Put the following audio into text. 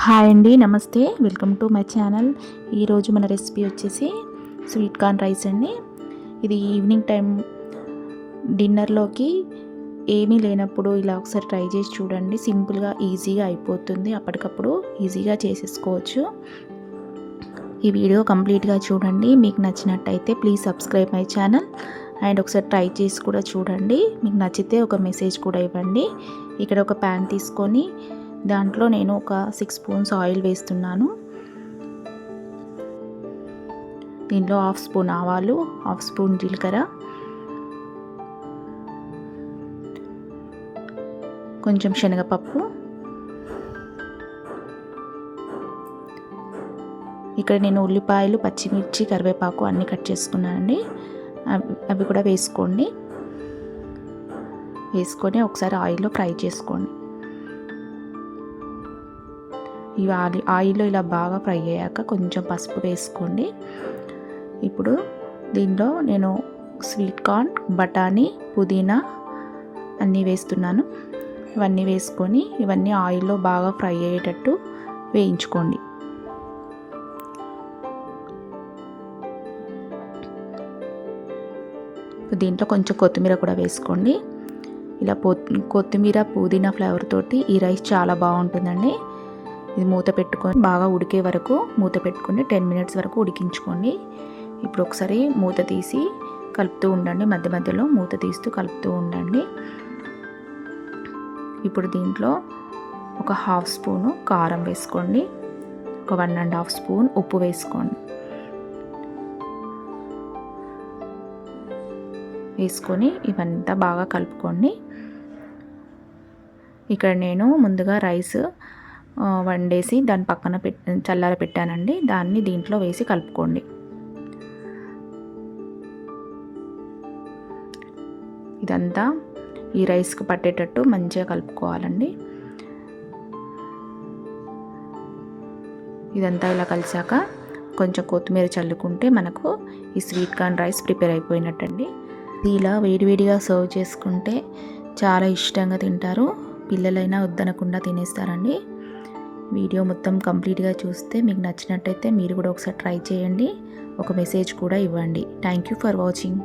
Hi అండి, నమస్తే. Welcome to my channel. ఈరోజు మన రెసిపీ వచ్చేసి స్వీట్ కార్న్ రైస్ అండి. ఇది ఈవినింగ్ టైం డిన్నర్లోకి ఏమీ లేనప్పుడు ఇలా ఒకసారి ట్రై చేసి చూడండి. సింపుల్గా ఈజీగా అయిపోతుంది, అప్పటికప్పుడు ఈజీగా చేసేసుకోవచ్చు. ఈ వీడియో కంప్లీట్గా చూడండి. మీకు నచ్చినట్టయితే please subscribe my channel and ఒకసారి ట్రై చేసి కూడా చూడండి. మీకు నచ్చితే ఒక మెసేజ్ కూడా ఇవ్వండి. ఇక్కడ ఒక ప్యాన్ తీసుకొని దాంట్లో నేను ఒక 6 స్పూన్స్ ఆయిల్ వేస్తున్నాను. దీంట్లో 1/2 స్పూన్ ఆవాలు, 1/2 స్పూన్ జీలకర్ర, కొంచెం శనగపప్పు, ఇక్కడ నేను ఉల్లిపాయలు, పచ్చిమిర్చి, కరివేపాకు అన్నీ కట్ చేసుకున్నానండి. అవి కూడా వేసుకొని ఒకసారి ఆయిల్లో ఫ్రై చేసుకోండి. ఇవి ఆయిల్లో ఇలా బాగా ఫ్రై అయ్యాక కొంచెం పసుపు వేసుకోండి. ఇప్పుడు దీంట్లో నేను స్వీట్ కార్న్, బఠానీ, పుదీనా అన్నీ వేస్తున్నాను. ఇవన్నీ వేసుకొని ఇవన్నీ ఆయిల్లో బాగా ఫ్రై అయ్యేటట్టు వేయించుకోండి. దీంట్లో కొంచెం కొత్తిమీర కూడా వేసుకోండి. ఇలా కొత్తిమీర, పుదీనా ఫ్లేవర్ తోటి ఈ రైస్ చాలా బాగుంటుందండి. ఇది మూత పెట్టుకొని బాగా ఉడికే వరకు మూత పెట్టుకొని 10 మినిట్స్ వరకు ఉడికించుకోండి. ఇప్పుడు ఒకసారి మూత తీసి కలుపుతూ ఉండండి. మధ్య మధ్యలో మూత తీస్తూ కలుపుతూ ఉండండి. ఇప్పుడు దీంట్లో ఒక 1/2 స్పూను కారం వేసుకోండి. ఒక 1.5 స్పూన్ ఉప్పు వేసుకోండి. వేసుకొని ఇవంతా బాగా కలుపుకోండి. ఇక్కడ నేను ముందుగా రైస్ వండేసి దాని పక్కన చల్లార పెట్టానండి. దాన్ని దీంట్లో వేసి కలుపుకోండి. ఇదంతా ఈ రైస్కి పట్టేటట్టు మంచిగా కలుపుకోవాలండి. ఇదంతా ఇలా కలిసాక కొంచెం కొత్తిమీర చల్లుకుంటే మనకు ఈ స్వీట్ కార్న్ రైస్ ప్రిపేర్ అయిపోయినట్టండి. ఇలా వేడివేడిగా సర్వ్ చేసుకుంటే చాలా ఇష్టంగా తింటారు. పిల్లలైనా వద్దనకుండా తినేస్తారండి. వీడియో మొత్తం కంప్లీట్గా చూస్తే మీకు నచ్చినట్టయితే మీరు కూడా ఒకసారి ట్రై చేయండి. ఒక మెసేజ్ కూడా ఇవ్వండి. Thank you for watching.